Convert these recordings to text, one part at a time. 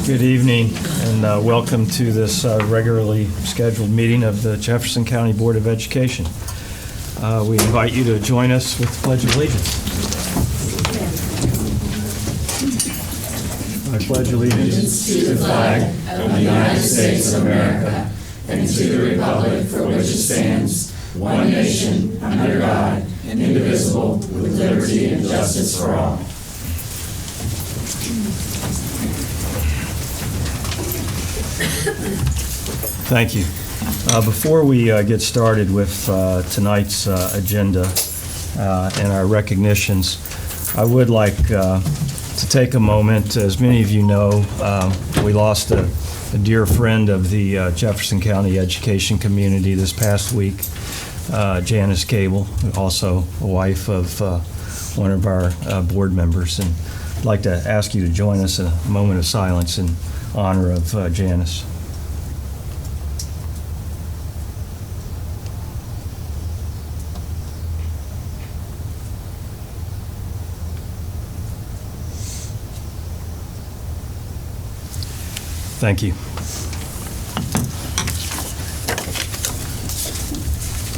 Good evening, and welcome to this regularly scheduled meeting of the Jefferson County Board of Education. We invite you to join us with the Pledge of Allegiance. I pledge allegiance to the flag of the United States of America and to the republic for which it stands, one nation, under God, indivisible, with liberty and justice for all. Thank you. Before we get started with tonight's agenda and our recognitions, I would like to take a moment. As many of you know, we lost a dear friend of the Jefferson County education community this past week, Janice Cable, also a wife of one of our board members. And I'd like to ask you to join us in a moment of silence in honor of Janice. Thank you.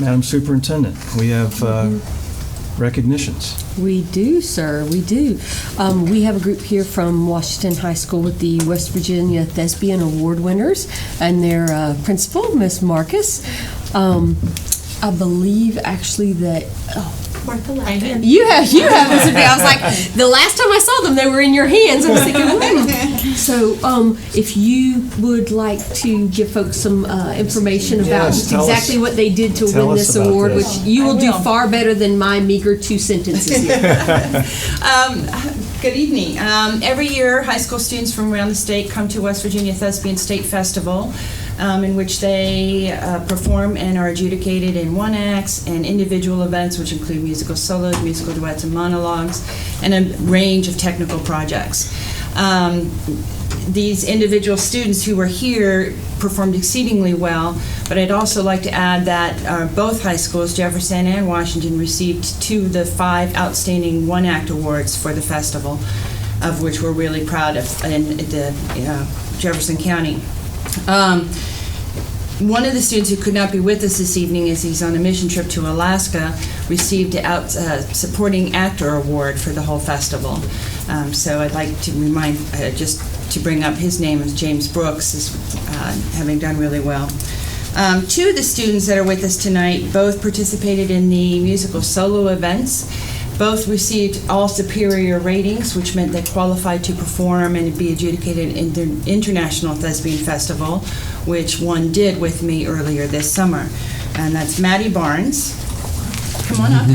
Madam Superintendent, we have recognitions. We do, sir. We do. We have a group here from Washington High School with the West Virginia Thespian Award winners and their principal, Miss Marcus. I believe actually that. Martha Lappin. You have this. I was like, the last time I saw them, they were in your hands. I was thinking, So, if you would like to give folks some information about exactly what they did to win this award, which you will do far better than my meager 2 sentences here. Good evening. Every year, high school students from around the state come to West Virginia Thespian State Festival, in which they perform and are adjudicated in one-acts and individual events, which include musical solos, musical duets, and monologues, and a range of technical projects. These individual students who were here performed exceedingly well, but I'd also like to add that both high schools, Jefferson and Washington, received 2 of the 5 outstanding one-act awards for the festival, of which we're really proud of in the Jefferson County. One of the students who could not be with us this evening, as he's on a mission trip to Alaska, received a supporting actor award for the whole festival. So I'd like to remind, just to bring up his name, is James Brooks, is having done really well. 2 of the students that are with us tonight both participated in the musical solo events. Both received all superior ratings, which meant they qualified to perform and be adjudicated in the International Thespian Festival, which one did with me earlier this summer. And that's Maddie Barnes. Come on up. And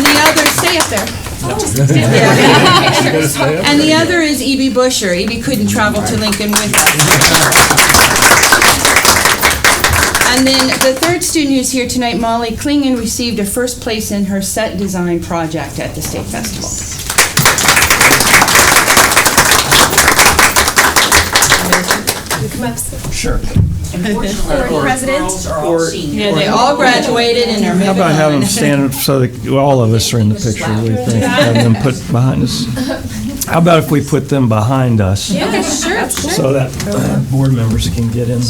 the other, stay up there. And the other is E.B. Busher. E.B. couldn't travel to Lincoln with us. And then the third student who's here tonight, Molly Klingen, received a first place in her set design project at the State Festival. Come up. Sure. Or presidents? Yeah, they all graduated and are moving on. How about having them stand up so that all of us are in the picture? What do you think? Have them put behind us? How about if we put them behind us? Yeah, sure. So that board members can get in.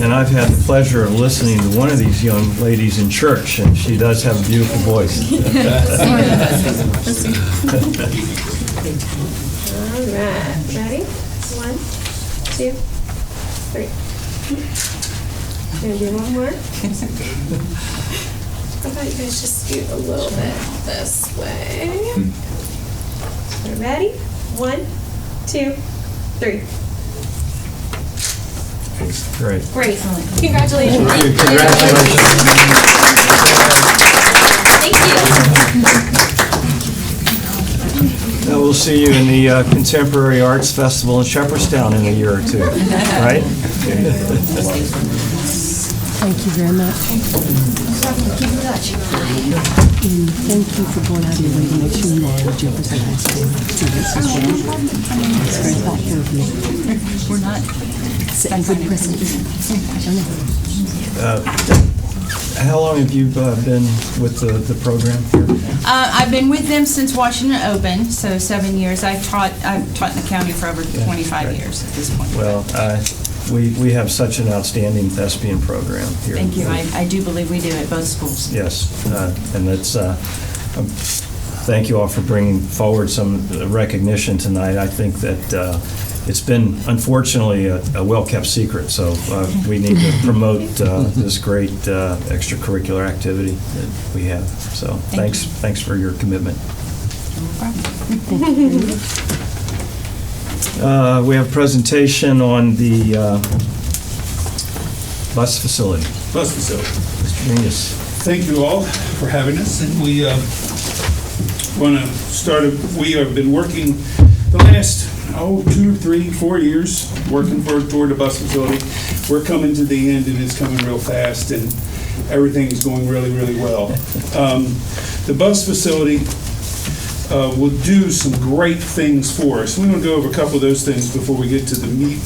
And I've had the pleasure of listening to one of these young ladies in church, and she does have a beautiful voice. All right, ready? 1, 2, 3. Gonna do one more. How about you guys just scoot a little bit this way? Ready? 1, 2, 3. Great. Great. Congratulations. Congratulations. Thank you. Now we'll see you in the Contemporary Arts Festival in Shepherdstown in a year or 2, right? Thank you very much. And thank you for going out of your way to make sure you honor Jefferson High School students as well. It's very thoughtful of you. We're not. And good precedent. How long have you been with the program here? I've been with them since Washington opened, so 7 years. I've taught in the county for over 25 great. years at this point. Well, we have such an outstanding thespian program here. Thank you. I do believe we do at both schools. Yes, and it's, thank you all for bringing forward some recognition tonight. I think that it's been, unfortunately, a well-kept secret, so we need to promote this great extracurricular activity that we have. So thanks for your commitment. We have a presentation on the bus facility. Bus facility. Mr. Mingus. Thank you all for having us, and we want to start. We have been working the last 2, 3, 4 years working toward the bus facility. We're coming to the end, and it's coming real fast, and everything's going really, really well. The bus facility will do some great things for us. We want to go over a couple of those things before we get to the meat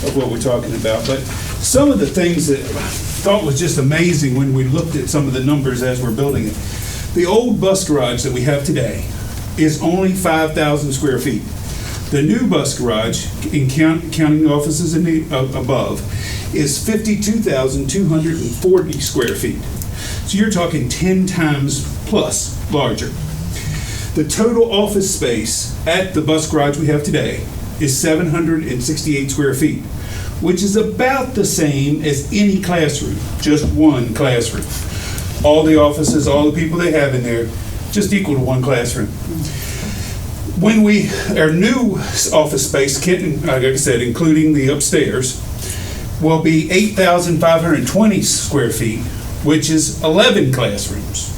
of what we're talking about. But some of the things that I thought was just amazing when we looked at some of the numbers as we're building it. The old bus garage that we have today is only 5,000 square feet. The new bus garage, in counting the offices in the, above, is 52,240 square feet. So you're talking 10 times plus larger. The total office space at the bus garage we have today is 768 square feet, which is about the same as any classroom, just one classroom. All the offices, all the people they have in there, just equal to one classroom. When our new office space, like I said, including the upstairs, will be 8,520 square feet, which is 11 classrooms.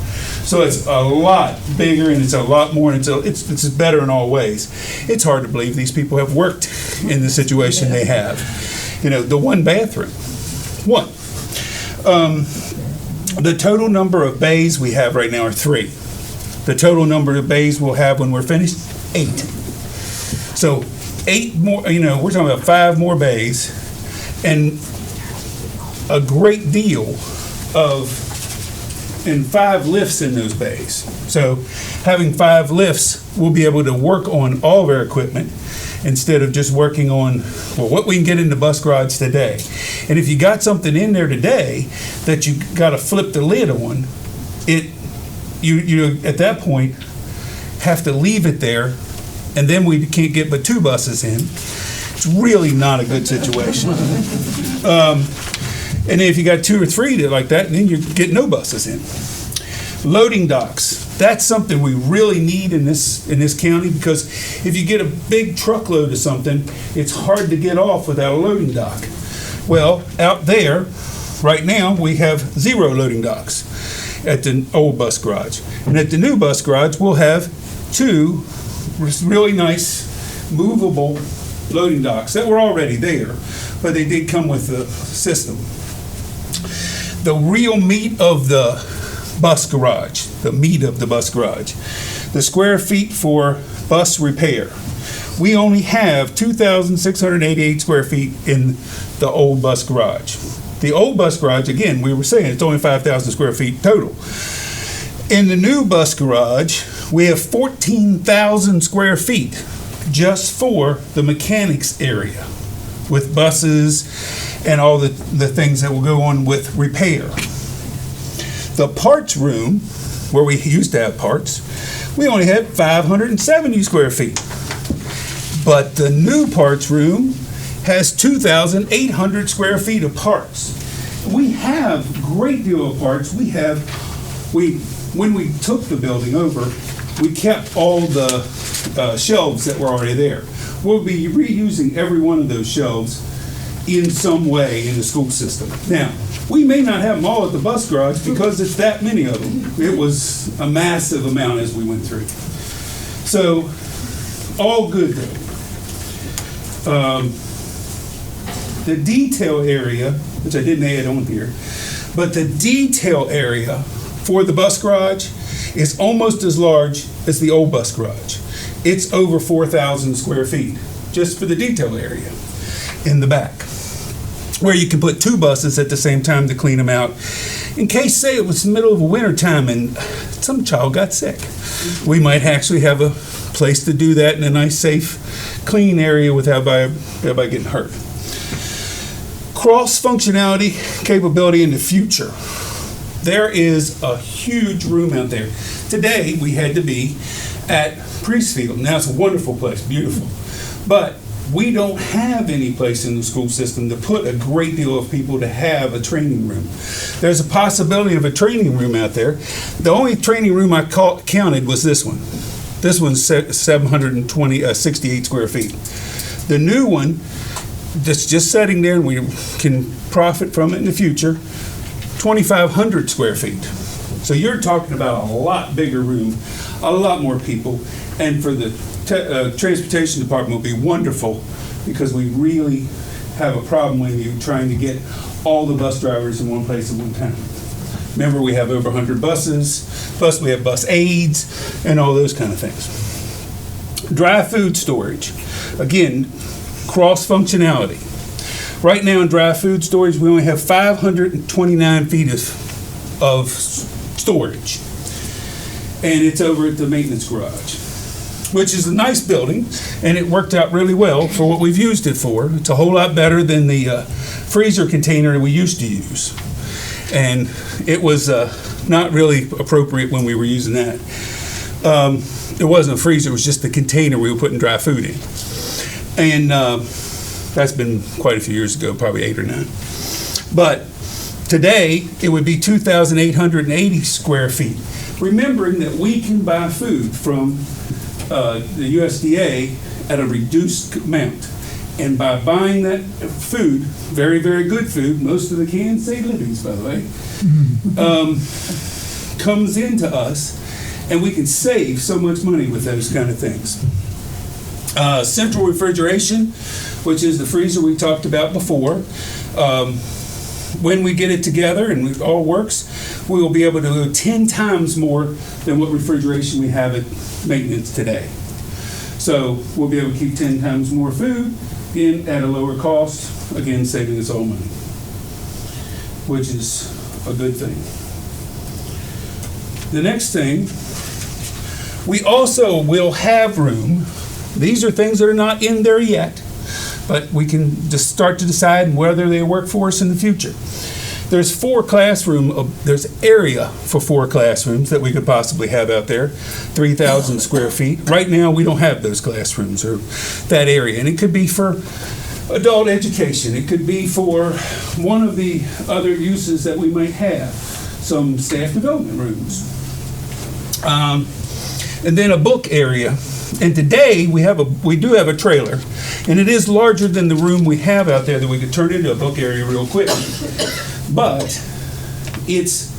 So it's a lot bigger, and it's a lot more, and it's better in all ways. It's hard to believe these people have worked in the situation they have. You know, the one bathroom, one. The total number of bays we have right now are 3. The total number of bays we'll have when we're finished, 8. So 8 more, we're talking about 5 more bays, and a great deal and 5 lifts in those bays. So having 5 lifts, we'll be able to work on all of our equipment instead of just working on, what we can get in the bus garage today. And if you got something in there today that you got to flip the lid on, you at that point have to leave it there, and then we can't get but 2 buses in. It's really not a good situation. And if you got 2 or 3 like that, then you get no buses in. Loading docks. That's something we really need in this county, because if you get a big truckload of something, it's hard to get off without a loading dock. Well, out there, right now, we have 0 loading docks at the old bus garage. And at the new bus garage, we'll have 2 really nice movable loading docks that were already there, but they did come with the system. The real meat of the bus garage, the square feet for bus repair. We only have 2,688 square feet in the old bus garage. The old bus garage, again, we were saying it's only 5,000 square feet total. In the new bus garage, we have 14,000 square feet just for the mechanics area, with buses and all the things that will go on with repair. The parts room, where we used to have parts, we only had 570 square feet. But the new parts room has 2,800 square feet of parts. We have a great deal of parts. When we took the building over, we kept all the shelves that were already there. We'll be reusing every one of those shelves in some way in the school system. Now, we may not have them all at the bus garage because it's that many of them. It was a massive amount as we went through. So, all good though. The detail area, which I didn't add on here, but the detail area for the bus garage is almost as large as the old bus garage. It's over 4,000 square feet just for the detail area in the back. where you can put 2 buses at the same time to clean them out. In case, say, it was the middle of a winter time and some child got sick. We might actually have a place to do that in a nice, safe, clean area without everybody getting hurt. Cross-functionality capability in the future. There is a huge room out there. Today, we had to be at Priestfield. Now, it's a wonderful place, beautiful. But we don't have any place in the school system to put a great deal of people to have a training room. There's a possibility of a training room out there. The only training room I counted was this one. This one's 768 square feet. The new one that's just sitting there and we can profit from it in the future, 2,500 square feet. So you're talking about a lot bigger room, a lot more people, and for the transportation department will be wonderful because we really have a problem when you're trying to get all the bus drivers in one place at one time. Remember, we have over 100 buses, plus we have bus aides and all those kind of things. Dry food storage. Again, cross-functionality. Right now in dry food storage, we only have 529 feet of storage. And it's over at the maintenance garage, which is a nice building, and it worked out really well for what we've used it for. It's a whole lot better than the freezer container we used to use. And it was not really appropriate when we were using that. It wasn't a freezer, it was just the container we were putting dry food in. And that's been quite a few years ago, probably 8 or 9. But today, it would be 2,880 square feet. Remembering that we can buy food from the USDA at a reduced amount. And by buying that food, very, very good food, most of the cans say Libby's, by the way, comes into us, and we can save so much money with those kind of things. Central refrigeration, which is the freezer we talked about before. When we get it together and it all works, we will be able to do 10 times more than what refrigeration we have at maintenance today. So we'll be able to keep 10 times more food in at a lower cost, again saving us all money, which is a good thing. The next thing, we also will have room. These are things that are not in there yet, but we can just start to decide whether they work for us in the future. There's there's area for 4 classrooms that we could possibly have out there, 3,000 square feet. Right now, we don't have those classrooms or that area, and it could be for adult education. It could be for one of the other uses that we might have, some staff development rooms. And then a book area. And today, we do have a trailer, and it is larger than the room we have out there that we could turn into a book area real quick. But it's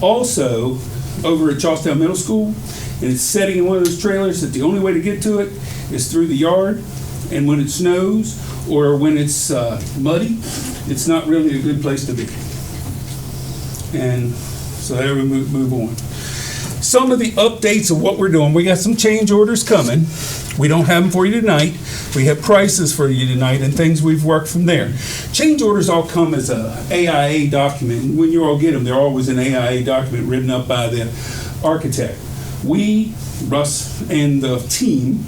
also over at Charlestown Middle School, and it's sitting in one of those trailers that the only way to get to it is through the yard. And when it snows or when it's muddy, it's not really a good place to be. And so there we move on. Some of the updates of what we're doing. We got some change orders coming. We don't have them for you tonight. We have prices for you tonight and things we've worked from there. Change orders all come as a AIA document. And when you all get them, they're always an AIA document written up by the architect. We, Russ and the team,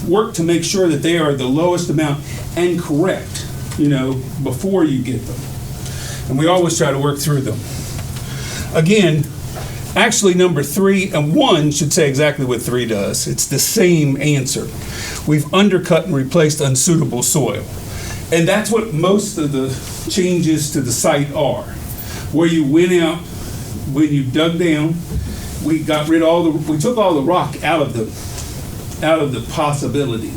work to make sure that they are the lowest amount and correct, before you get them. And we always try to work through them. Again, actually, number 3 and 1 should say exactly what 3 does. It's the same answer. We've undercut and replaced unsuitable soil. And that's what most of the changes to the site are. Where you went out, when you dug down, we got rid of we took all the rock out of the possibility.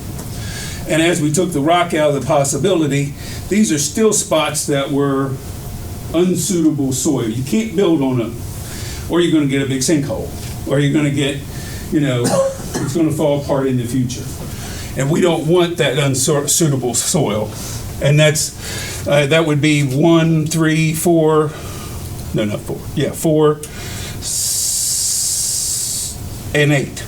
And as we took the rock out of the possibility, these are still spots that were unsuitable soil. You can't build on them, or you're going to get a big sinkhole, or you're going to get, it's going to fall apart in the future. And we don't want that unsuitable soil. And that would be 1, 3, 4, no, not 4. Yeah, 4 and 8.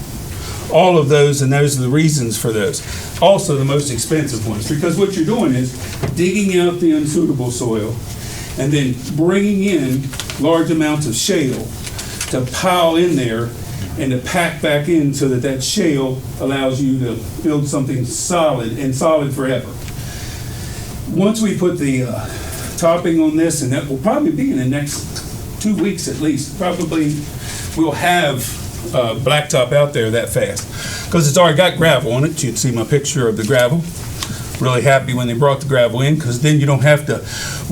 All of those, and those are the reasons for those. also the most expensive ones, because what you're doing is digging out the unsuitable soil and then bringing in large amounts of shale to pile in there and to pack back in so that that shale allows you to build something solid and solid forever. Once we put the topping on this, and that will probably be in the next 2 weeks at least, probably we'll have blacktop out there that fast, because it's already got gravel on it. You can see my picture of the gravel. Really happy when they brought the gravel in, because then you don't have to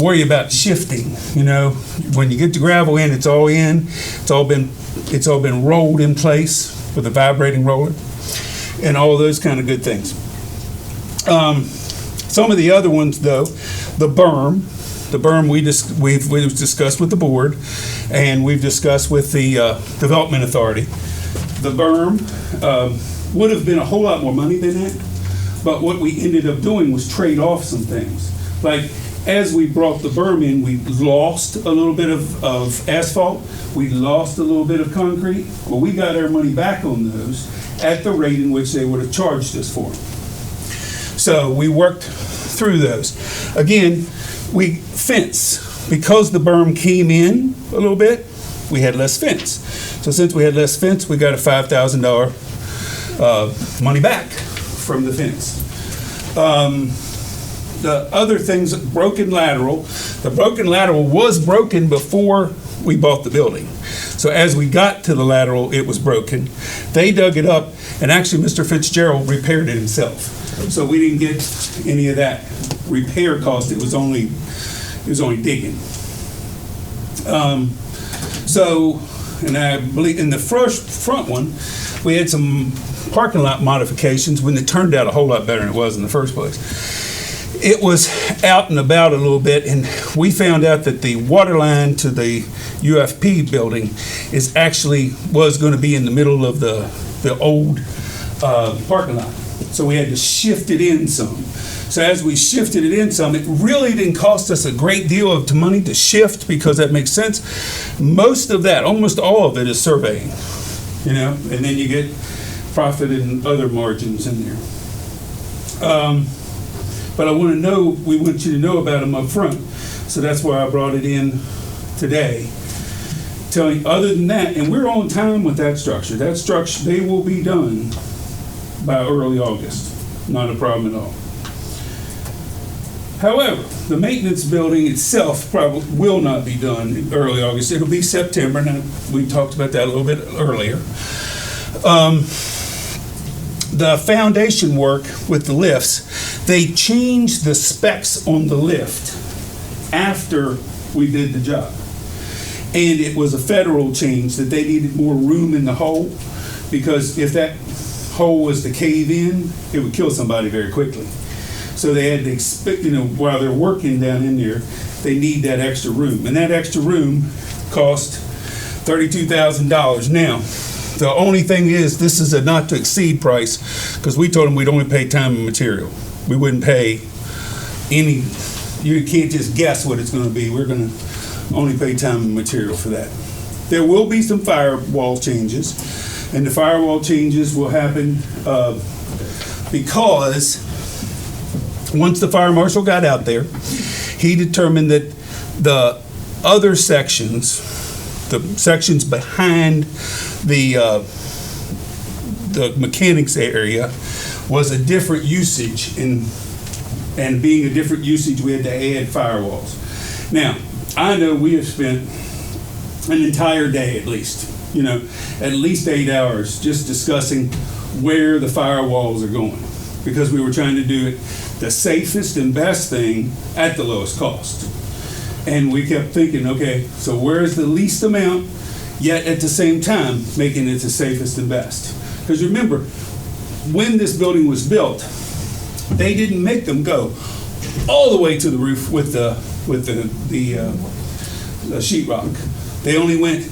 worry about shifting. You know, when you get the gravel in, it's all in. It's all been rolled in place with a vibrating roller, and all those kind of good things. Some of the other ones, though, the berm we've discussed with the board, and we've discussed with the development authority. The berm would have been a whole lot more money than that, but what we ended up doing was trade off some things. Like, as we brought the berm in, we lost a little bit of asphalt, we lost a little bit of concrete. Well, we got our money back on those at the rate in which they would have charged us for them. So we worked through those. Again, we fence. Because the berm came in a little bit, we had less fence. So since we had less fence, we got a $5,000 money back from the fence. The other things, broken lateral. The broken lateral was broken before we bought the building. So as we got to the lateral, it was broken. They dug it up, and actually Mr. Fitzgerald repaired it himself. So we didn't get any of that repair cost. It was only digging. And I believe in the front one, we had some parking lot modifications when it turned out a whole lot better than it was in the first place. It was out and about a little bit, and we found out that the water line to the UFP building was going to be in the middle of the old parking lot. So we had to shift it in some. So as we shifted it in some, it really didn't cost us a great deal of money to shift, because that makes sense. Most of that, almost all of it, is surveying, you know, and then you get profit and other margins in there. But we want you to know about them up front. So that's why I brought it in today. Telling, other than that, and we're on time with that structure. That structure, they will be done by early August. Not a problem at all. However, the maintenance building itself probably will not be done in early August. It'll be September. Now, we talked about that a little bit earlier. The foundation work with the lifts, they changed the specs on the lift after we did the job. And it was a federal change that they needed more room in the hole, because if that hole was to cave in, it would kill somebody very quickly. So they had to expect, while they're working down in there, they need that extra room. And that extra room cost $32,000. Now, the only thing is, this is a not to exceed price, because we told them we'd only pay time and material. We wouldn't pay any, you can't just guess what it's going to be. We're going to only pay time and material for that. There will be some firewall changes, and the firewall changes will happen because once the fire marshal got out there, he determined that the other sections, the sections behind the mechanics area, was a different usage, and being a different usage, we had to add firewalls. Now, I know we have spent an entire day at least 8 hours just discussing where the firewalls are going, because we were trying to do it the safest and best thing at the lowest cost. And we kept thinking, okay, so where's the least amount, yet at the same time making it the safest and best? Because remember, when this building was built, they didn't make them go all the way to the roof with the sheetrock. They only went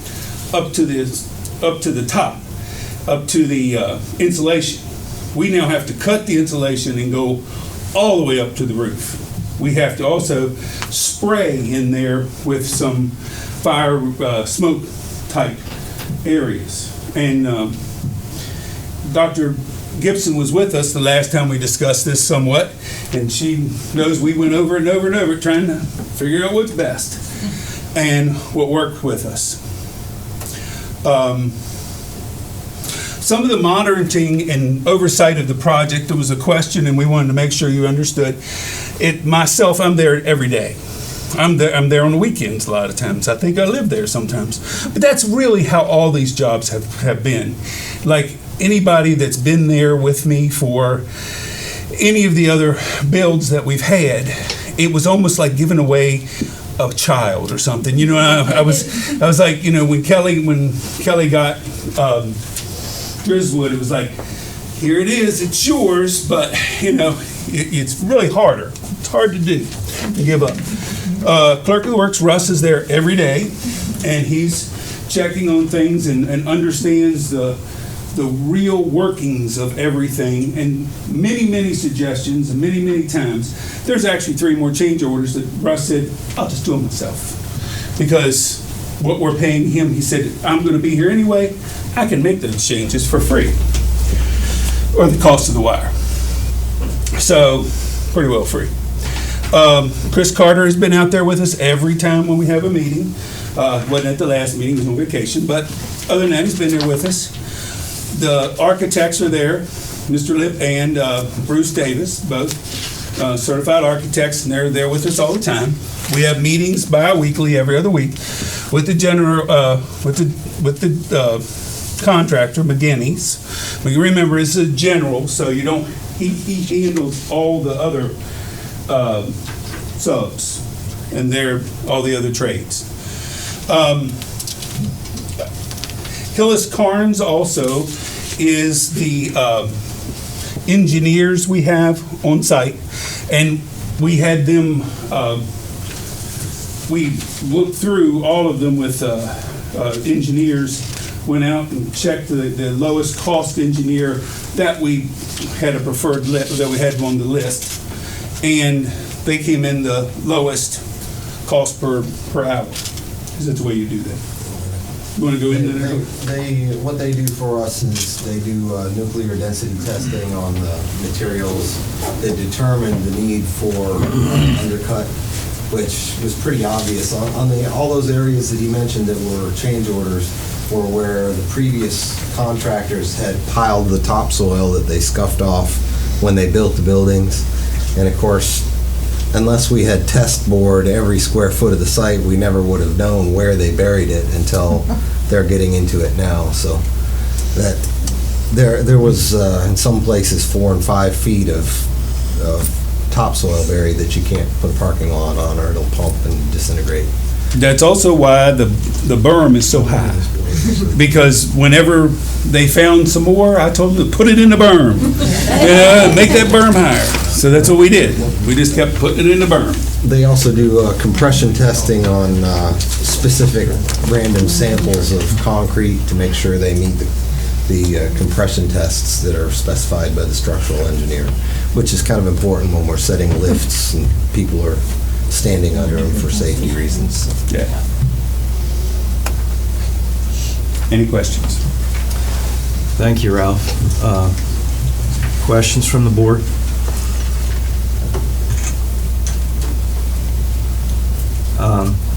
up to the top, up to the insulation. We now have to cut the insulation and go all the way up to the roof. We have to also spray in there with some fire smoke type areas. And Dr. Gibson was with us the last time we discussed this somewhat, and she knows we went over and over and over trying to figure out what's best and what worked with us. Some of the monitoring and oversight of the project, there was a question, and we wanted to make sure you understood. Myself, I'm there every day. I'm there on the weekends a lot of times. I think I live there sometimes. But that's really how all these jobs have been. Like anybody that's been there with me for any of the other builds that we've had, it was almost like giving away a child or something. You know, I was like, you know, when Kelly got Griswood, it was like, here it is, it's yours, but you know, it's really harder. It's hard to do, to give up. Clerk of the Works, Russ, is there every day, and he's checking on things and understands the real workings of everything, and many suggestions, and many times. There's actually 3 more change orders that Russ said, I'll just do them myself. Because what we're paying him, he said, I'm going to be here anyway, I can make those changes for free. Or the cost of the wire. So, pretty well free. Chris Carter has been out there with us every time when we have a meeting. Wasn't at the last meeting, he was on vacation, but other than that, he's been there with us. The architects are there, Mr. Lip and Bruce Davis, both certified architects, and they're there with us all the time. We have meetings bi-weekly, every other week, with the contractor, McGinney's. But you remember, it's a general, so you don't. He handles all the other subs, and they're all the other trades. Hillis Carnes also is the engineers we have on site, and we had them, we looked through all of them with engineers, went out and checked the lowest cost engineer that we had a preferred list, that we had on the list, and they came in the lowest cost per hour. Is that the way you do that? You want to go into that? What they do for us is they do nuclear density testing on the materials that determine the need for undercut, which was pretty obvious. On all those areas that he mentioned that were change orders were where the previous contractors had piled the topsoil that they scuffed off when they built the buildings. And of course, unless we had test bored every square foot of the site, we never would have known where they buried it until they're getting into it now. So that there was in some places 4 and 5 feet of topsoil buried that you can't put a parking lot on or it'll pump and disintegrate. That's also why the berm is so high. Because whenever they found some more, I told them to put it in the berm. Make that berm higher. So that's what we did. We just kept putting it in the berm. They also do compression testing on specific random samples of concrete to make sure they meet the compression tests that are specified by the structural engineer, which is kind of important when we're setting lifts and people are standing under them for safety reasons. Yeah. Any questions? Thank you, Ralph. Questions from the board?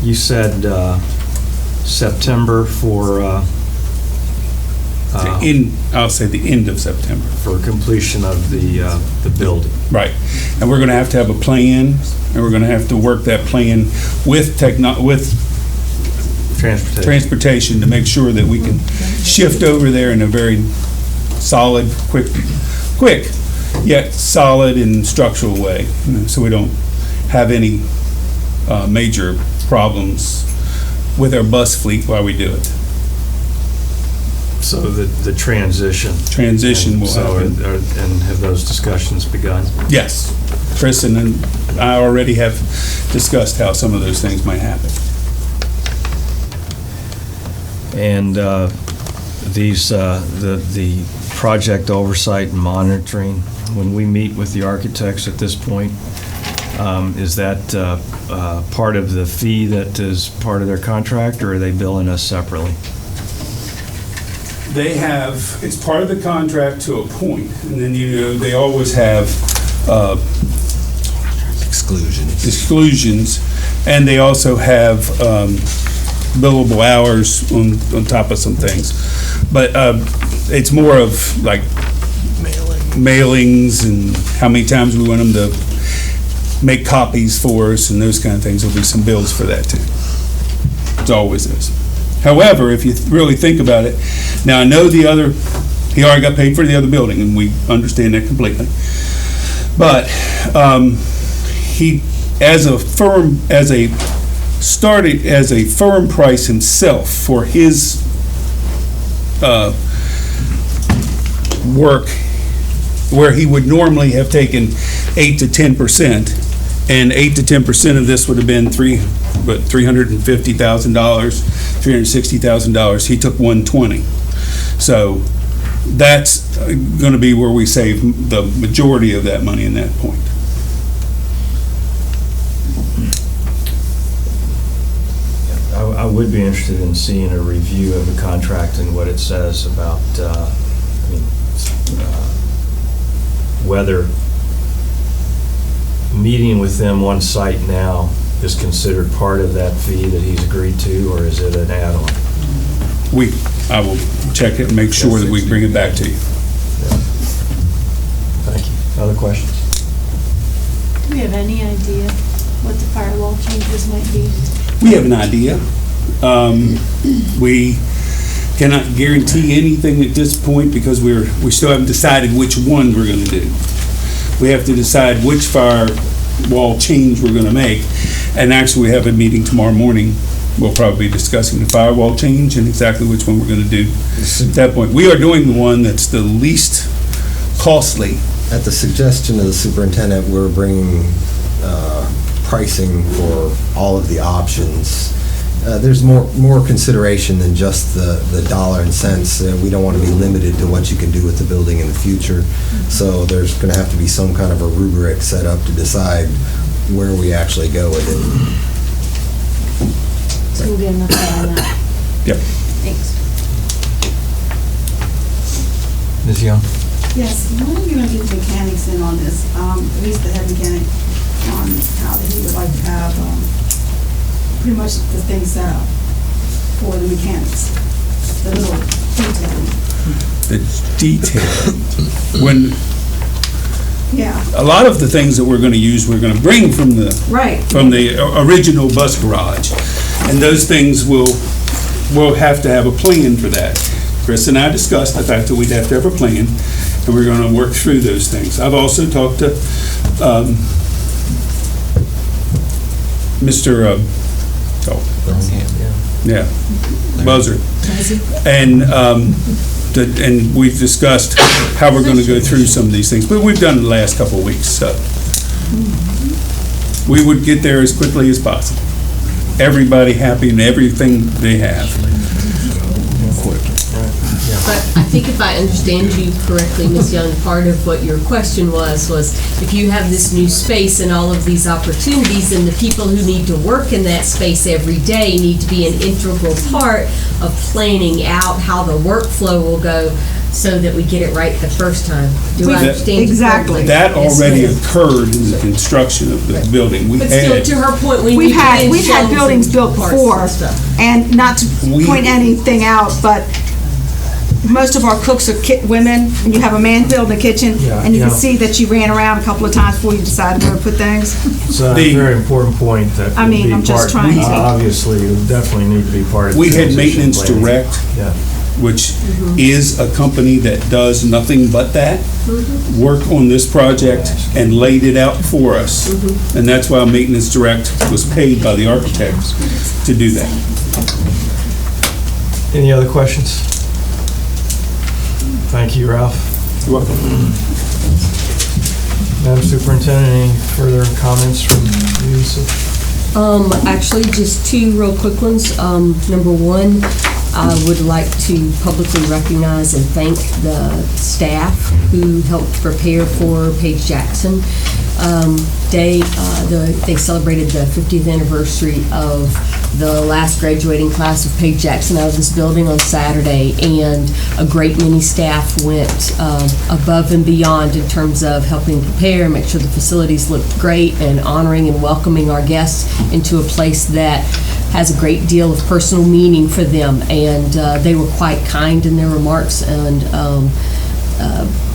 You said September for I'll say the end of September. for completion of the building. Right. And we're going to have a plan, and we're going to have to work that plan with transportation to make sure that we can shift over there in a very solid, quick, yet solid and structural way, so we don't have any major problems with our bus fleet while we do it. So the transition Will happen. And have those discussions begun? Yes. Chris and I already have discussed how some of those things might happen. And the project oversight and monitoring, when we meet with the architects at this point, is that part of the fee that is part of their contract, or are they billing us separately? They have, it's part of the contract to a point, and then, they always have exclusions, and they also have billable hours on top of some things. But it's more of like mailings and how many times we want them to make copies for us and those kind of things. There'll be some bills for that too. It always is. However, if you really think about it, now I know he already got paid for the other building, and we understand that completely. But he, started as a firm price himself for his work, where he would normally have taken 8 to 10%, and 8 to 10% of this would have been $350,000, $360,000. He took 120. So that's going to be where we save the majority of that money in that point. I would be interested in seeing a review of the contract and what it says about, whether meeting with them on site now is considered part of that fee that he's agreed to, or is it an add-on? I will check it and make sure that we bring it back to you. Thank you. Other questions? Do we have any idea what the firewall changes might be? We have an idea. We cannot guarantee anything at this point because we still haven't decided which one we're going to do. We have to decide which firewall change we're going to make. And actually, we have a meeting tomorrow morning. We'll probably be discussing the firewall change and exactly which one we're going to do at that point. We are doing the one that's the least costly. At the suggestion of the superintendent, we're bringing pricing for all of the options. There's more consideration than just the dollar and cents. We don't want to be limited to what you can do with the building in the future. So there's going to have to be some kind of a rubric set up to decide where we actually go with it. So we'll get an update on that. Yep. Thanks. Ms. Young? Yes, when are you going to get the mechanics in on this, at least the head mechanic, on how that he would like to have pretty much the thing set up for the mechanics, the little detailing? The detail. When Yeah, a lot of the things that we're going to use, we're going to bring from the right. Original bus garage, and those things we'll have to have a plan for that. Chris and I discussed the fact that we'd have to have a plan, and we're going to work through those things. I've also talked to Mr. Buzzard, and we've discussed how we're going to go through some of these things, but we've done it the last couple of weeks, so we would get there as quickly as possible. Everybody happy and everything they have. But I think if I understand you correctly, Ms. Young, part of what your question was if you have this new space and all of these opportunities, and the people who need to work in that space every day need to be an integral part of planning out how the workflow will go so that we get it right the first time. Do I understand you correctly? That already occurred in the construction of the building. But still, to her point, We've had buildings built before, and not to point anything out, but most of our cooks are women, and you have a man building a kitchen, and you can see that you ran around a couple of times before you decided where to put things. It's a very important point that I mean, I'm just trying to. Obviously, it would definitely need to be part of the We had transition Maintenance plan. Direct, which is a company that does nothing but that, work on this project and laid it out for us. And that's why Maintenance Direct was paid by the architects to do that. Any other questions? Thank you, Ralph. You're welcome. Madam Superintendent, any further comments from you, Lisa? Actually, just two real quick ones. Number one, I would like to publicly recognize and thank the staff who helped prepare for Paige Jackson. day. They celebrated the 50th anniversary of the last graduating class of Paige Jackson out of this building on Saturday, and a great many staff went above and beyond in terms of helping prepare, make sure the facilities looked great, and honoring and welcoming our guests into a place that has a great deal of personal meaning for them. And they were quite kind in their remarks, and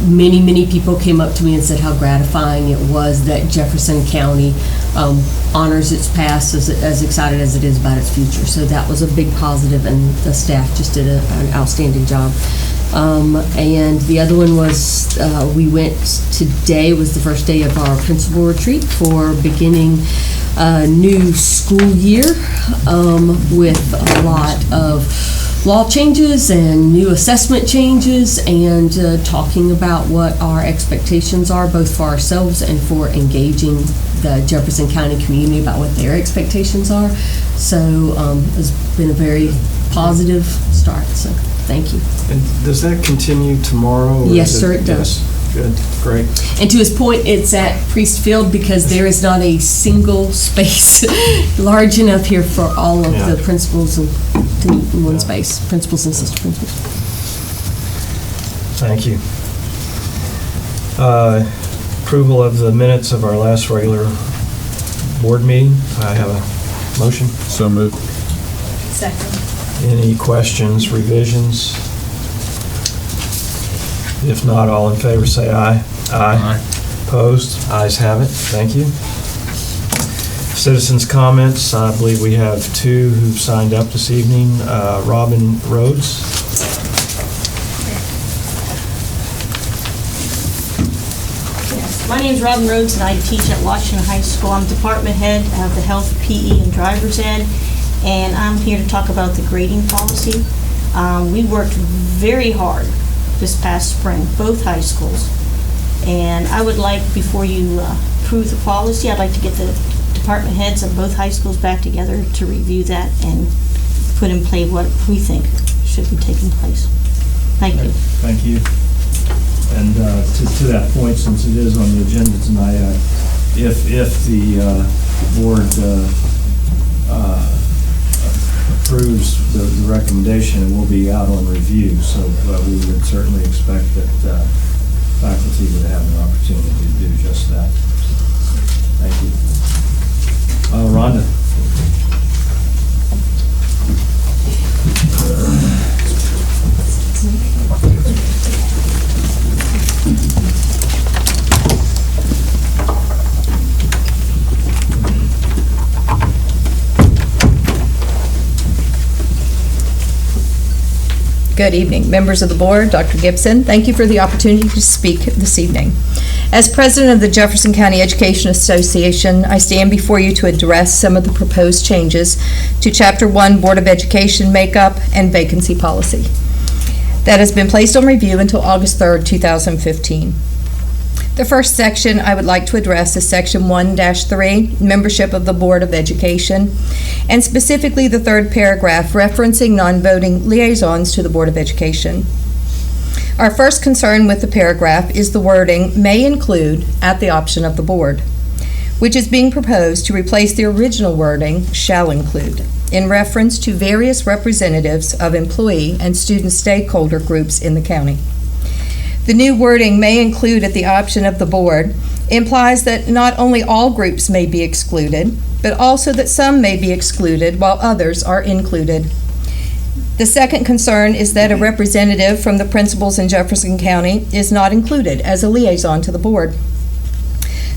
many people came up to me and said how gratifying it was that Jefferson County honors its past as excited as it is about its future. So that was a big positive, and the staff just did an outstanding job. And the other one was today was the first day of our principal retreat for beginning a new school year with a lot of law changes and new assessment changes, and talking about what our expectations are, both for ourselves and for engaging the Jefferson County community about what their expectations are. So it's been a very positive start, so thank you. And does that continue tomorrow? Or Yes, sir, it does. Yes. Good, great. And to his point, it's at Priest Field because there is not a single space large enough here for all of the principals and to meet in one space, principals and assistant principals. Thank you. Approval of the minutes of our last regular board meeting. I have a motion. So moved. Second. Any questions, revisions? If not, all in favor say aye. Aye. Opposed? Ayes have it. Thank you. Citizens' comments. I believe we have two who've signed up this evening. Robin Rhodes. My name is Robin Rhodes, and I teach at Washington High School. I'm department head of the health, PE, and driver's ed, and I'm here to talk about the grading policy. We worked very hard this past spring, both high schools, and I would like, before you approve the policy, I'd like to get the department heads of both high schools back together to review that and put in play what we think should be taking place. Thank you. Thank you. And to that point, since it is on the agenda tonight, if the board approves the recommendation, it will be out on review. So we would certainly expect that faculty would have an opportunity to do just that. Thank you. Rhonda. Good evening, members of the board, Dr. Gibson. Thank you for the opportunity to speak this evening. As president of the Jefferson County Education Association, I stand before you to address some of the proposed changes to Chapter 1 Board of Education makeup and vacancy policy that has been placed on review until August 3rd, 2015. The first section I would like to address is Section 1-3, Membership of the Board of Education, and specifically the third paragraph referencing non-voting liaisons to the Board of Education. Our first concern with the paragraph is the wording "may include" at the option of the board, which is being proposed to replace the original wording "shall include" in reference to various representatives of employee and student stakeholder groups in the county. The new wording "may include" at the option of the board implies that not only all groups may be excluded, but also that some may be excluded while others are included. The second concern is that a representative from the principals in Jefferson County is not included as a liaison to the board.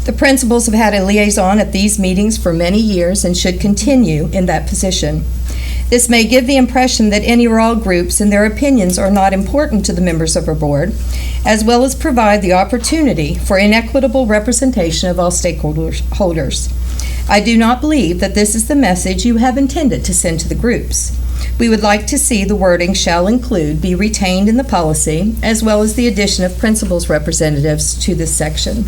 The principals have had a liaison at these meetings for many years and should continue in that position. This may give the impression that any or all groups and their opinions are not important to the members of our board, as well as provide the opportunity for inequitable representation of all stakeholders. I do not believe that this is the message you have intended to send to the groups. We would like to see the wording "shall include" be retained in the policy, as well as the addition of principals representatives to this section.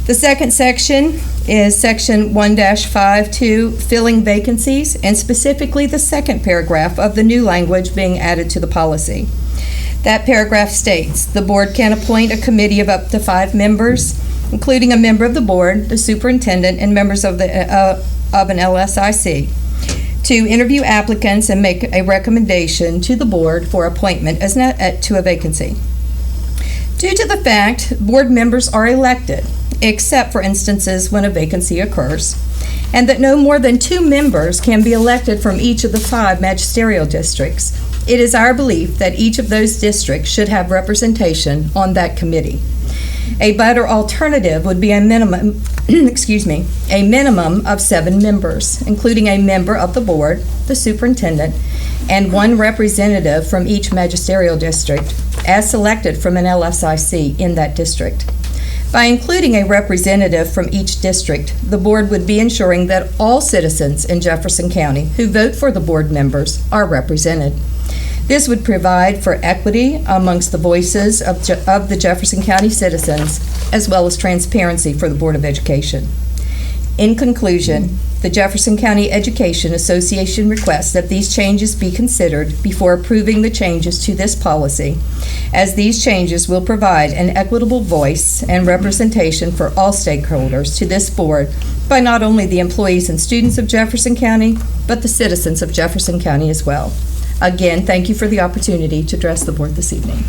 The second section is Section 1-5-2, filling vacancies, and specifically the second paragraph of the new language being added to the policy. That paragraph states, "The board can appoint a committee of up to 5 members including a member of the board, the superintendent, and members of an LSIC, to interview applicants and make a recommendation to the board for appointment to a vacancy. Due to the fact board members are elected, except for instances when a vacancy occurs, and that no more than 2 members can be elected from each of the 5 magisterial districts, it is our belief that each of those districts should have representation on that committee. A better alternative would be a minimum, a minimum of 7 members, including a member of the board, the superintendent, and 1 representative from each magisterial district, as selected from an LSIC in that district. By including a representative from each district, the board would be ensuring that all citizens in Jefferson County who vote for the board members are represented. This would provide for equity amongst the voices of the Jefferson County citizens, as well as transparency for the Board of Education. In conclusion, the Jefferson County Education Association requests that these changes be considered before approving the changes to this policy, as these changes will provide an equitable voice and representation for all stakeholders to this board by not only the employees and students of Jefferson County, but the citizens of Jefferson County as well. Again, thank you for the opportunity to address the board this evening.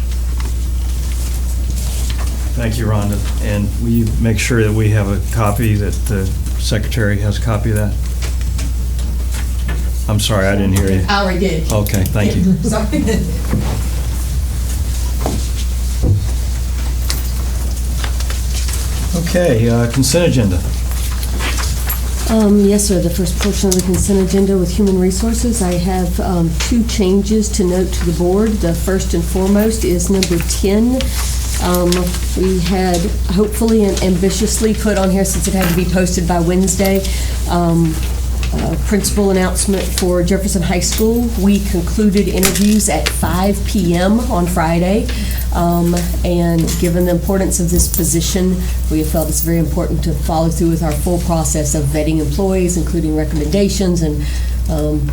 Thank you, Rhonda. And will you make sure that we have a copy, that the secretary has a copy of that? I'm sorry, I didn't hear you. I already did. Okay, thank you. Sorry. Okay, consent agenda. Yes, sir. The first portion of the consent agenda with Human Resources, I have 2 changes to note to the board. The first and foremost is number 10. We had hopefully and ambitiously put on here, since it had to be posted by Wednesday, principal announcement for Jefferson High School. We concluded interviews at 5 p.m. on Friday, and given the importance of this position, we have felt it's very important to follow through with our full process of vetting employees, including recommendations, and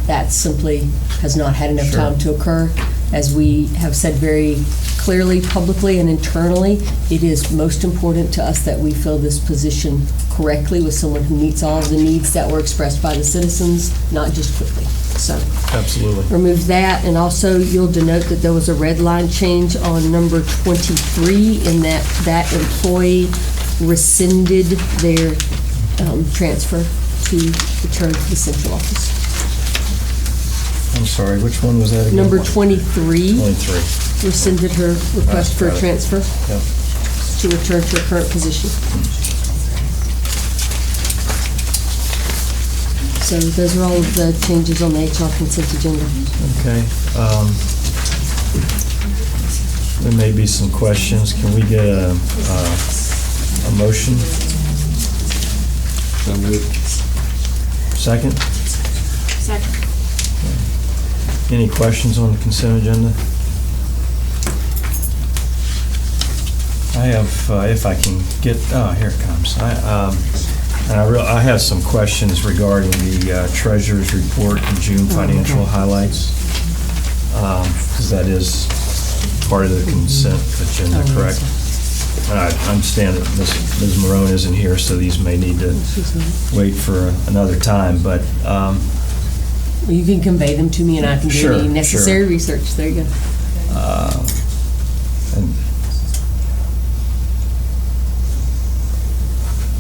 that simply has not had enough time to occur. As we have said very clearly, publicly, and internally, it is most important to us that we fill this position correctly with someone who meets all of the needs that were expressed by the citizens, not just quickly. So, absolutely. Remove that, and also you'll denote that there was a red line change on number 23 in that employee rescinded their transfer to return to the central office. I'm sorry, which one was that again? Number 23. 23. Rescinded her request for a transfer Yep. to return to her current position. So those are all of the changes on the HR consent agenda. Okay. There may be some questions. Can we get a motion? So moved. Second? Second. Any questions on the consent agenda? I have, if I can get, here it comes. I have some questions regarding the treasurer's report and June financial highlights, because that is part of the consent agenda, correct? I understand that Ms. Marone isn't here, so these may need to wait for another time, but Well, you can convey them to me, and I can do any necessary research. There you go. And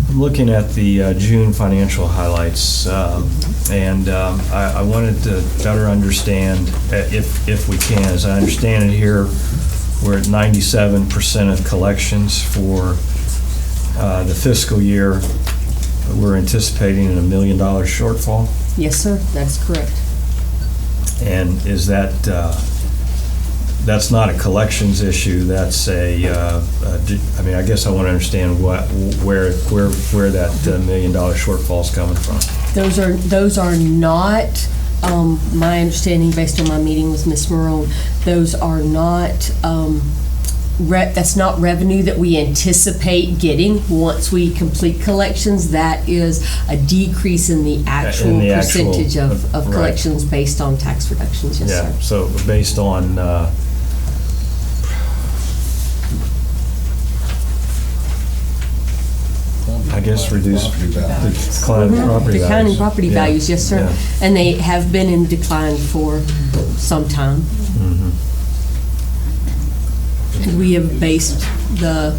I'm looking at the June financial highlights, and I wanted to better understand, if we can, as I understand it here, we're at 97% of collections for the fiscal year. We're anticipating a $1 million shortfall. Yes, sir. That's correct. And is that, that's not a collections issue, that's I mean, I guess I want to understand where that $1 million shortfall is coming from. Those are not, my understanding based on my meeting with Ms. Marone, those are not, that's not revenue that we anticipate getting once we complete collections. That is a decrease in the actual percentage of collections based on tax reductions, yes, sir. So based on, I guess, reduce decline in property values. Declining property Yeah. values, yes, sir. Yeah. And they have been in decline for some time. And we have based the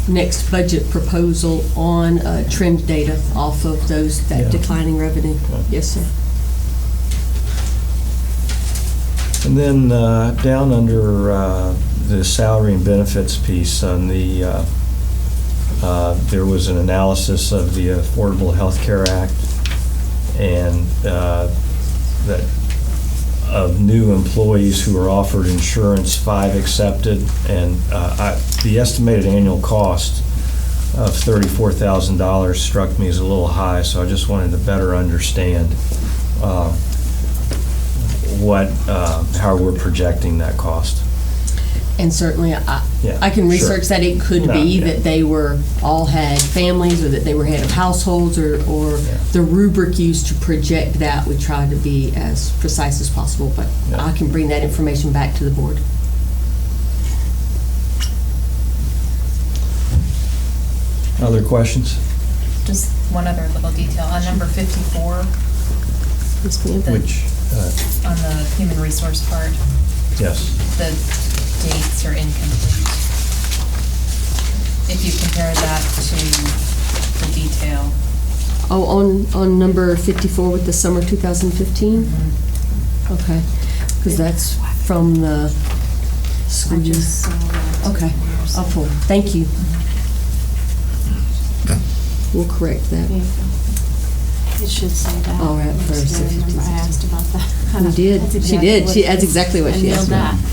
next budget proposal on trend data off of that Yeah. declining revenue. Yes, sir. And then down under the salary and benefits piece on the, there was an analysis of the Affordable Health Care Act and that of new employees who are offered insurance, 5 accepted, and the estimated annual cost of $34,000 struck me as a little high, so I just wanted to better understand how we're projecting that cost. And certainly, I can research that. It could be that they all had families, or that they were head of households, or the rubric used to project that. We try to be as precise as possible, but I can bring that information back to the board. Other questions? Just one other little detail. On number 54, Yes, ma'am. Which, on the human resource part, yes. the dates are incomplete. If you compare that to the detail. Oh, on number 54 with the summer 2015? Okay, because that's from the school year. Okay, oh, thank you. We'll correct that. It should say that. All right, first. I remember I asked about that. You did. She did. That's exactly what she asked I about. nailed that.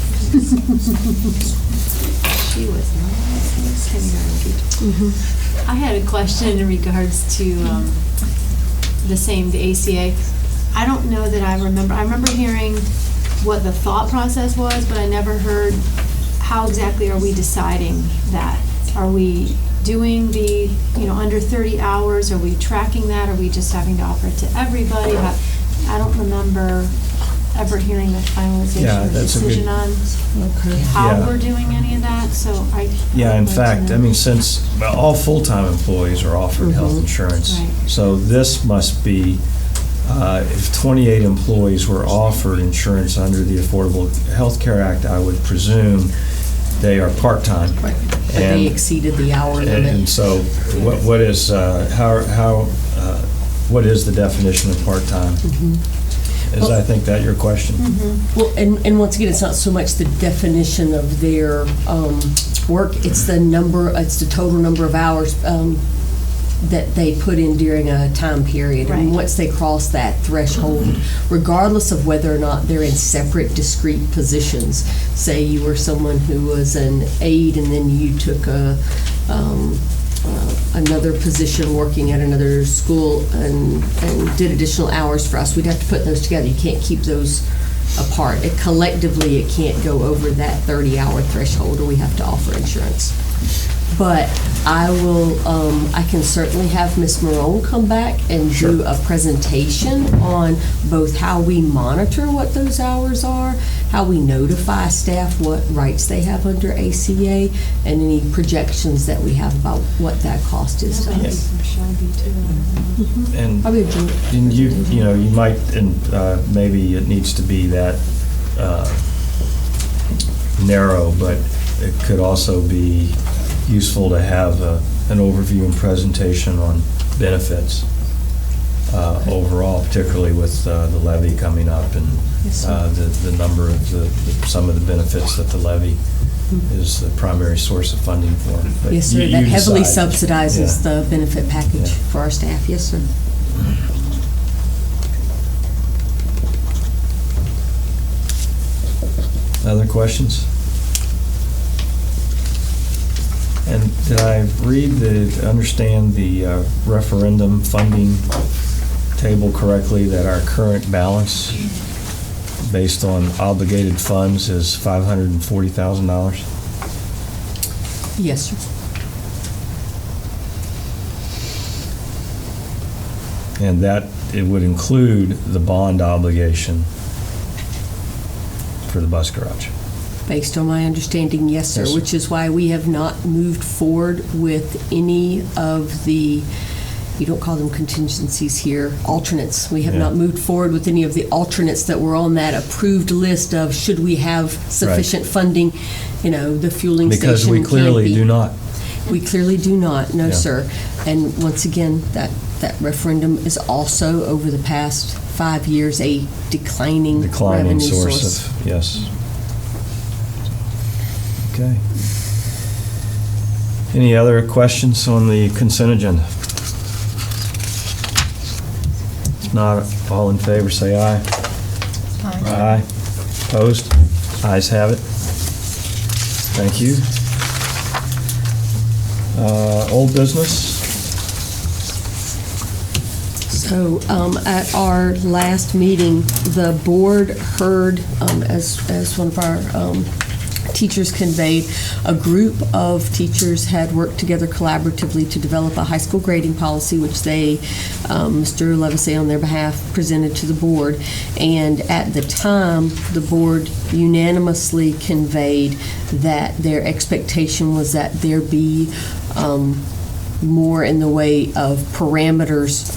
She was nice. I had a question in regards to the ACA. I don't know that I remember. I remember hearing what the thought process was, but I never heard how exactly are we deciding that? Are we doing the, under 30 hours? Are we tracking that? Are we just having to offer it to everybody? I don't remember ever hearing the finalization of the decision on how we're doing any of that, so in fact, since all full-time employees are offered health insurance, so this must be, if 28 employees were offered insurance under the Affordable Health Care Act, I would presume they are part-time. Right. But they exceeded the hour limit. And so what is what is the definition of part-time? Is I think that your question? Well, and once again, it's not so much the definition of their work, it's the total number of hours that they put in during a time period. And once they cross that threshold, regardless of whether or not they're in separate, discrete positions, say you were someone who was an aide and then you took another position working at another school and did additional hours for us, we'd have to put those together. You can't keep those apart. Collectively, it can't go over that 30-hour threshold, or we have to offer insurance. But I can certainly have Ms. Marone come back and do a presentation on both how we monitor what those hours are, how we notify staff what rights they have under ACA, and any projections that we have about what that cost is to us. And you might, and maybe it needs to be that narrow, but it could also be useful to have an overview and presentation on benefits overall, particularly with the levy coming up and the number of some of the benefits that the levy is the primary source of funding for. But yes, sir. That heavily subsidizes the benefit package for our staff. Yes, sir. Other questions? And did I understand the referendum funding table correctly, that our current balance based on obligated funds is $540,000? Yes, sir. And that it would include the bond obligation for the bus garage? Based on my understanding, yes, sir, Yes, sir. which is why we have not moved forward with any of the, you don't call them contingencies here, alternates. We have Yeah. not moved forward with any of the alternates that were on that approved list of should we have sufficient funding, the fueling station Because we can't clearly be. do not. We clearly do not, no, Yeah. sir. And once again, that referendum is also, over the past 5 years, a declining revenue source. Yes. Okay. Any other questions on the consent agenda? If not, all in favor, say aye. Aye. Opposed? Ayes have it. Thank you. Old business? So at our last meeting, the board heard, as one of our teachers conveyed, a group of teachers had worked together collaboratively to develop a high school grading policy, which they, Mr. Levasseur on their behalf, presented to the board. And at the time, the board unanimously conveyed that their expectation was that there be more in the way of parameters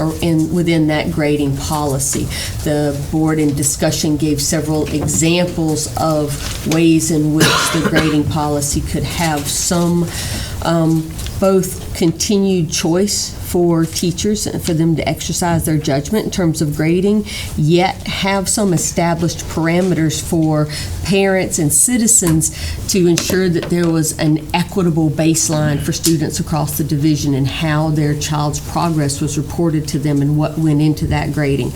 within that grading policy. The board in discussion gave several examples of ways in which the grading policy could have some both continued choice for teachers and for them to exercise their judgment in terms of grading, yet have some established parameters for parents and citizens to ensure that there was an equitable baseline for students across the division and how their child's progress was reported to them and what went into that grading.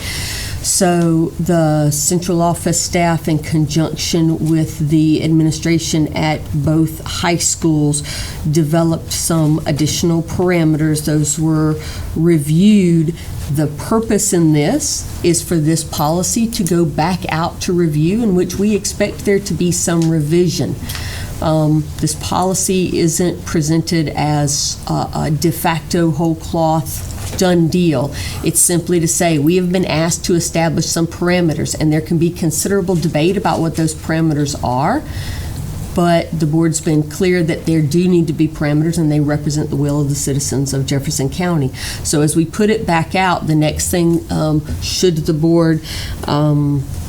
So the central office staff, in conjunction with the administration at both high schools, developed some additional parameters. Those were reviewed. The purpose in this is for this policy to go back out to review, in which we expect there to be some revision. This policy isn't presented as a de facto whole cloth done deal. It's simply to say we have been asked to establish some parameters, and there can be considerable debate about what those parameters are, but the board's been clear that there do need to be parameters, and they represent the will of the citizens of Jefferson County. So as we put it back out, the next thing, should the board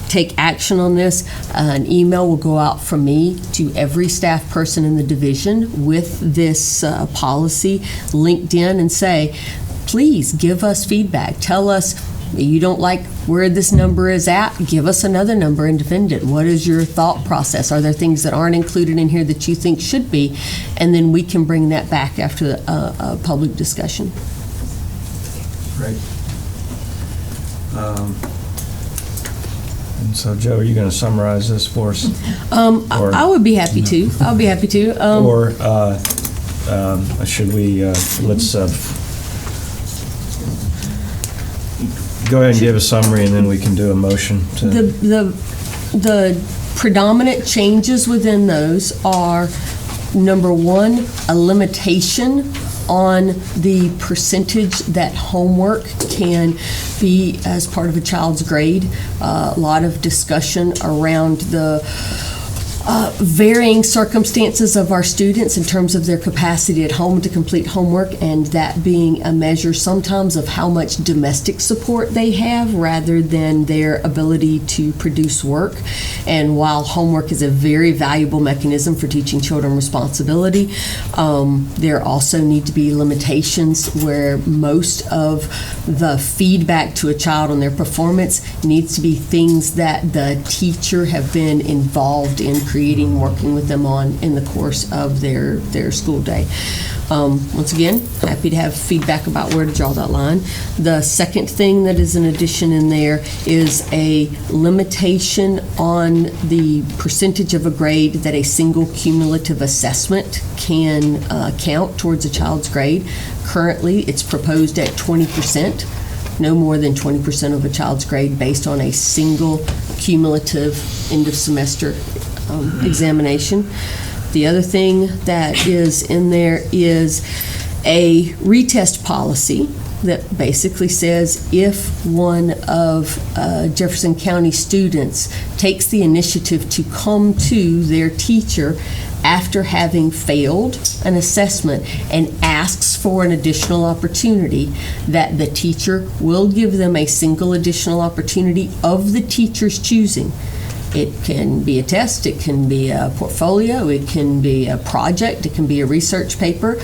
take action on this, an email will go out from me to every staff person in the division with this policy linked in, and say, please give us feedback. Tell us you don't like where this number is at. Give us another number and defend it. What is your thought process? Are there things that aren't included in here that you think should be? And then we can bring that back after a public discussion. Great. And so, Joe, are you going to summarize this for us? I would be happy to. I'll be happy to. Or should we, let's go ahead and give a summary, and then we can do a motion to... The predominant changes within those are, number one, a limitation on the percentage that homework can be as part of a child's grade. A lot of discussion around the varying circumstances of our students in terms of their capacity at home to complete homework, and that being a measure sometimes of how much domestic support they have rather than their ability to produce work. And while homework is a very valuable mechanism for teaching children responsibility, there also need to be limitations where most of the feedback to a child on their performance needs to be things that the teacher have been involved in creating, working with them on in the course of their school day. Once again, happy to have feedback about where to draw that line. The second thing that is an addition in there is a limitation on the percentage of a grade that a single cumulative assessment can count towards a child's grade. Currently, it's proposed at 20%. No more than 20% of a child's grade based on a single cumulative end of semester examination. The other thing that is in there is a retest policy that basically says if one of Jefferson County students takes the initiative to come to their teacher after having failed an assessment and asks for an additional opportunity, that the teacher will give them a single additional opportunity of the teacher's choosing. It can be a test, it can be a portfolio, it can be a project, it can be a research paper,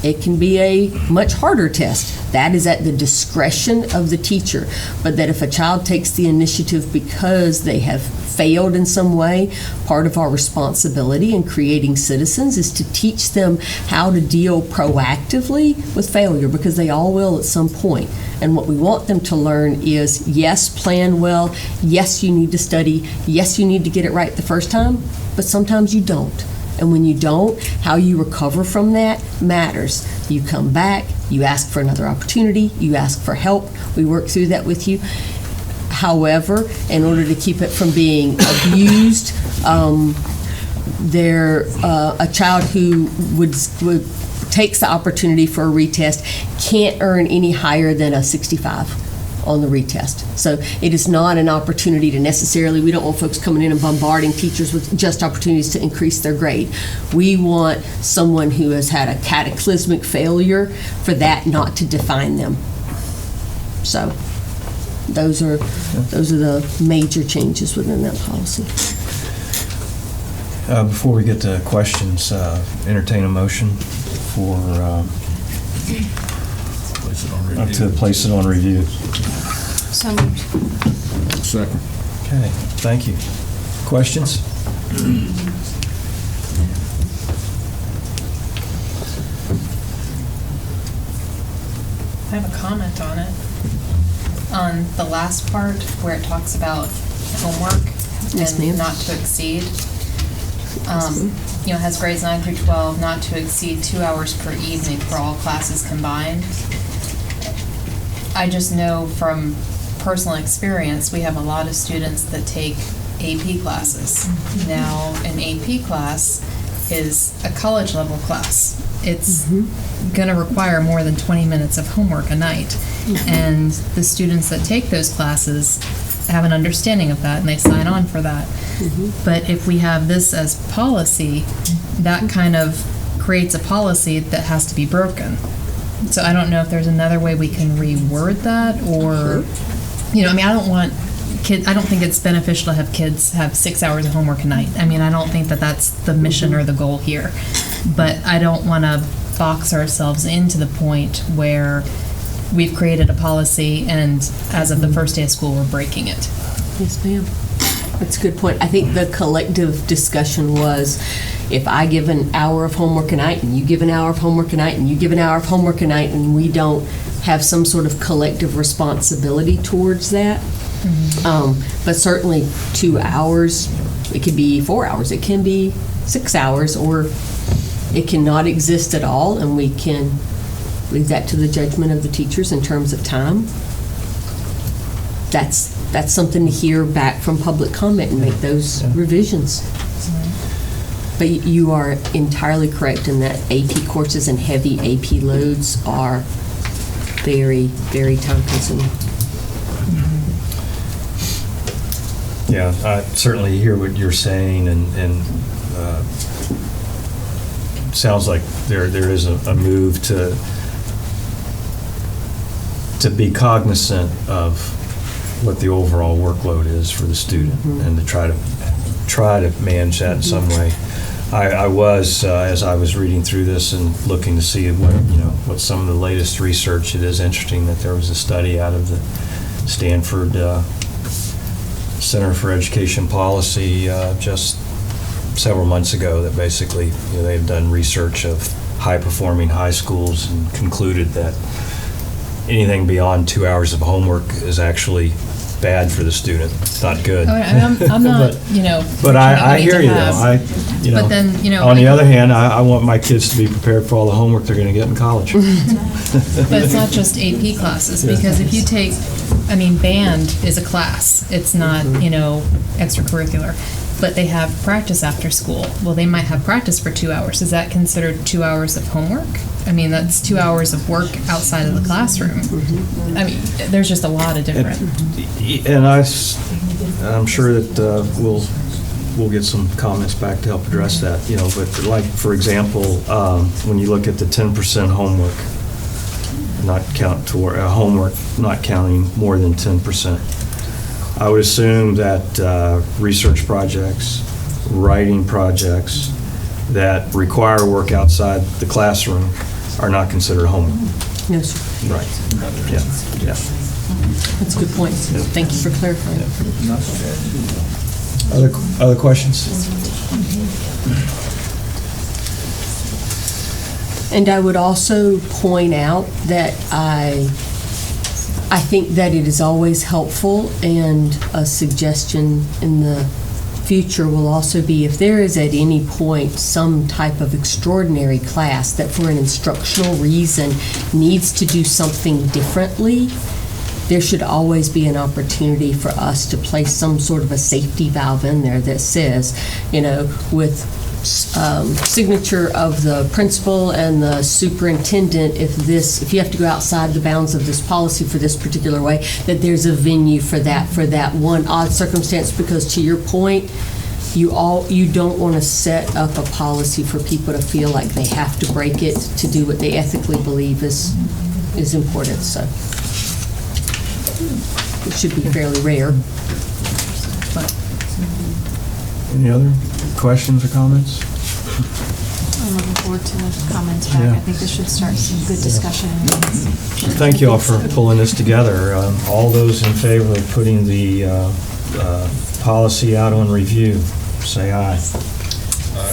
it can be a much harder test. That is at the discretion of the teacher. But that if a child takes the initiative because they have failed in some way, part of our responsibility in creating citizens is to teach them how to deal proactively with failure, because they all will at some point. And what we want them to learn is, yes, plan well, yes, you need to study, yes, you need to get it right the first time, but sometimes you don't. And when you don't, how you recover from that matters. You come back, you ask for another opportunity, you ask for help, we work through that with you. However, in order to keep it from being abused, a child who would takes the opportunity for a retest can't earn any higher than a 65 on the retest. So it is not an opportunity to necessarily, we don't want folks coming in and bombarding teachers with just opportunities to increase their grade. We want someone who has had a cataclysmic failure for that not to define them. So those are the major changes within that policy. Before we get to questions, entertain a motion for to place it on review. So moved. Second. Okay, thank you. Questions? I have a comment on it. On the last part where it talks about homework Yes, ma'am. and not to exceed. Has grades 9 through 12 not to exceed 2 hours per evening for all classes combined. I just know from personal experience, we have a lot of students that take AP classes. Now, an AP class is a college level class. It's going to require more than 20 minutes of homework a night. And the students that take those classes have an understanding of that and they sign on for that. But if we have this as policy, that kind of creates a policy that has to be broken. So I don't know if there's another way we can reword that, or, I don't think it's beneficial to have kids have 6 hours of homework a night. I mean, I don't think that that's the mission or the goal here. But I don't want to box ourselves into the point where we've created a policy and as of the first day of school, we're breaking it. Yes, ma'am. That's a good point. I think the collective discussion was, if I give an hour of homework a night, and you give an hour of homework a night, and you give an hour of homework a night, and we don't have some sort of collective responsibility towards that. But certainly 2 hours, it could be 4 hours, it can be 6 hours, or it cannot exist at all, and we can leave that to the judgment of the teachers in terms of time. That's something to hear back from public comment and make those revisions. But you are entirely correct in that AP courses and heavy AP loads are very, very time consuming. Yeah, I certainly hear what you're saying, and sounds like there is a move to be cognizant of what the overall workload is for the student, and to try to manage that in some way. I was, as I was reading through this and looking to see what some of the latest research, it is interesting that there was a study out of the Stanford Center for Education Policy just several months ago that basically they've done research of high-performing high schools and concluded that anything beyond 2 hours of homework is actually bad for the student. It's not good. I'm not, But I hear you though. But then, on the other hand, I want my kids to be prepared for all the homework they're going to get in college. But it's not just AP classes, because if you take, band is a class. It's not, extracurricular. But they have practice after school. Well, they might have practice for 2 hours. Is that considered 2 hours of homework? That's 2 hours of work outside of the classroom. There's just a lot of different. And I'm sure that we'll get some comments back to help address that, but like, for example, when you look at the 10% homework, homework not counting more than 10%, I would assume that research projects, writing projects that require work outside the classroom are not considered homework. No, sir. Right. Yeah. That's a good point. Thank you for clarifying. Other questions? And I would also point out that I think that it is always helpful, and a suggestion in the future will also be, if there is at any point some type of extraordinary class that for an instructional reason needs to do something differently, there should always be an opportunity for us to place some sort of a safety valve in there that says, with signature of the principal and the superintendent, if you have to go outside the bounds of this policy for this particular way, that there's a venue for that one odd circumstance. Because to your point, you don't want to set up a policy for people to feel like they have to break it to do what they ethically believe is important. So it should be fairly rare. Any other questions or comments? I'm looking forward to the comments back. I think this should start some good discussion. Thank you all for pulling this together. All those in favor of putting the policy out on review, say aye.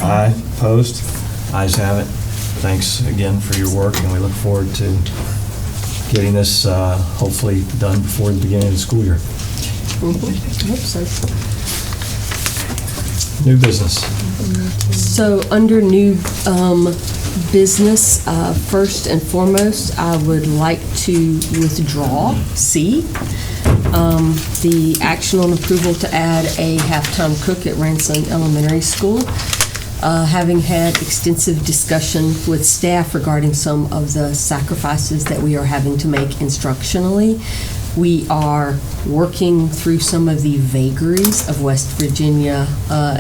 Aye. Opposed? Ayes have it. Thanks again for your work, and we look forward to getting this hopefully done before the beginning of the school year. I hope so. New business. So under new business, first and foremost, I would like to withdraw C, the action on approval to add a halftime cook at Ransom Elementary School. Having had extensive discussion with staff regarding some of the sacrifices that we are having to make instructionally, we are working through some of the vagaries of West Virginia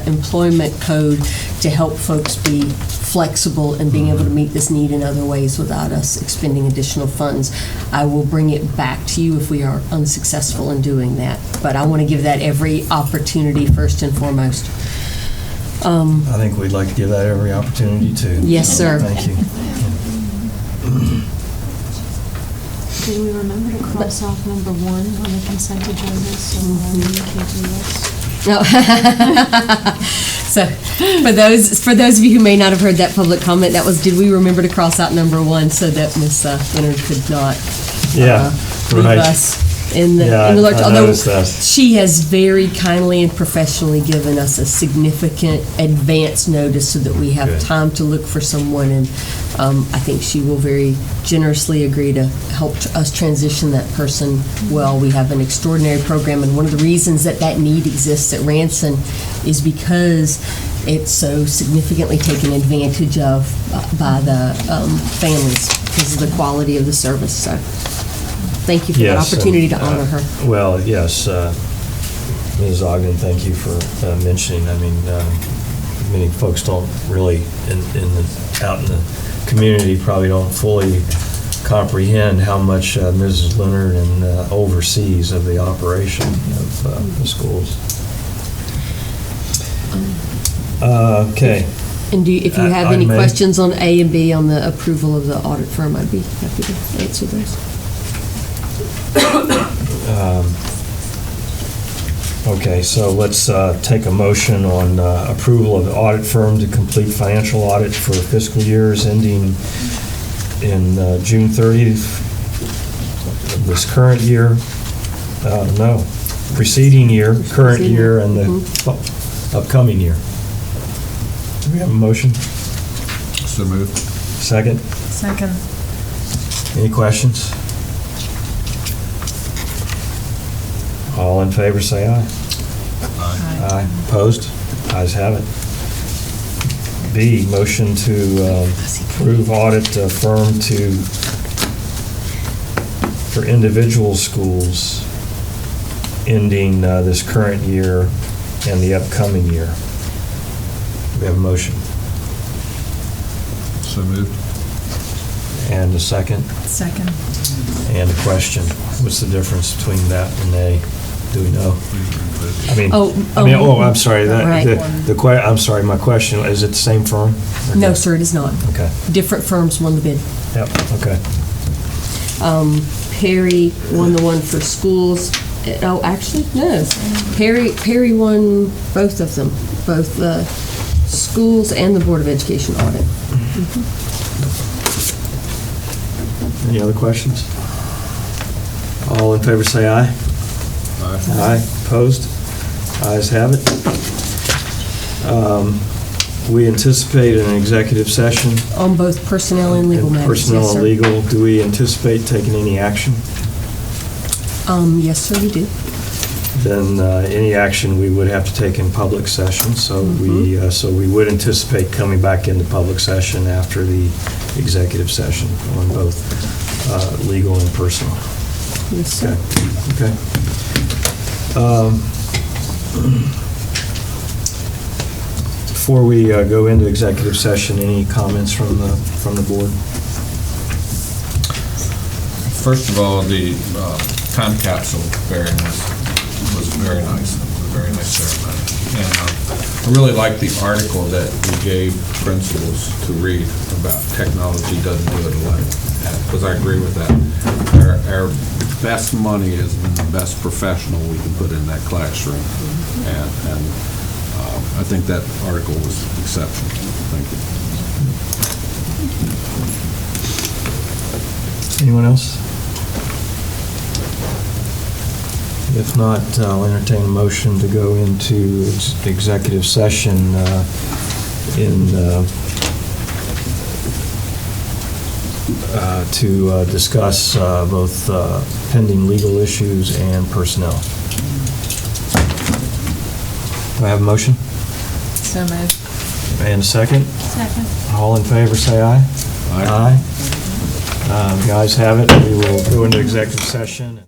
employment code to help folks be flexible in being able to meet this need in other ways without us expending additional funds. I will bring it back to you if we are unsuccessful in doing that, but I want to give that every opportunity first and foremost. I think we'd like to give that every opportunity too. Yes, sir. Thank you. Did we remember to cross off number 1 on the consent agenda so we can't do this? No. So, for those of you who may not have heard that public comment, that was, did we remember to cross out number 1 so that Ms. Leonard could not leave right. us in the lurch? I Although noticed that. she has very kindly and professionally given us a significant advance notice so that we have Good. time to look for someone, and I think she will very generously agree to help us transition that person well. We have an extraordinary program, and one of the reasons that need exists at Ransom is because it's so significantly taken advantage of by the families because of the quality of the service. So thank you for that opportunity to honor her. Well, yes, Ms. Ogden, thank you for mentioning. I mean, many folks don't really, out in the community, probably don't fully comprehend how much Mrs. Leonard oversees of the operation of the schools. Okay. And if you have I any may- questions on A and B on the approval of the audit firm, I'd be happy to answer those. Okay, so let's take a motion on approval of the audit firm to complete financial audit for fiscal years ending in June 30th of this current year. No, preceding year, current year, and the upcoming year. Do we have a motion? So moved. Second? Second. Any questions? All in favor, say aye. Aye. Opposed? Ayes have it. B, motion to approve audit firm for individual schools ending this current year and the upcoming year. We have a motion. So moved. And a second? Second. And a question. What's the difference between that and A? Do we know? I'm sorry. Right. I'm sorry, my question, is it the same firm? Or No, not? sir, it is not. Okay. Different firms won the bid. Yep, okay. Perry won the one for schools. Oh, actually, no. Perry won both of them, both the schools and the Board of Education audit. Any other questions? All in favor say aye. Aye. Aye. Opposed? Ayes have it. We anticipate an executive session. On both personnel and legal matters. Personnel Yes, and sir. legal. Do we anticipate taking any action? Yes, sir, we do. Then any action we would have to take in public session. So we would anticipate coming back into public session after the executive session on both legal and personal. Yes, sir. Okay. Before we go into executive session, any comments from the board? First of all, the time capsule bearing was very nice. It was a very nice ceremony. And I really like the article that we gave principals to read about technology doesn't do it alone, because I agree with that. Our best money is in the best professional we can put in that classroom. And I think that article was exceptional. Thank you. Anyone else? If not, I'll entertain a motion to go into executive session to discuss both pending legal issues and personnel. Do I have a motion? So moved. And a second? Second. All in favor, say aye. Aye. Guys have it. We will go into executive session.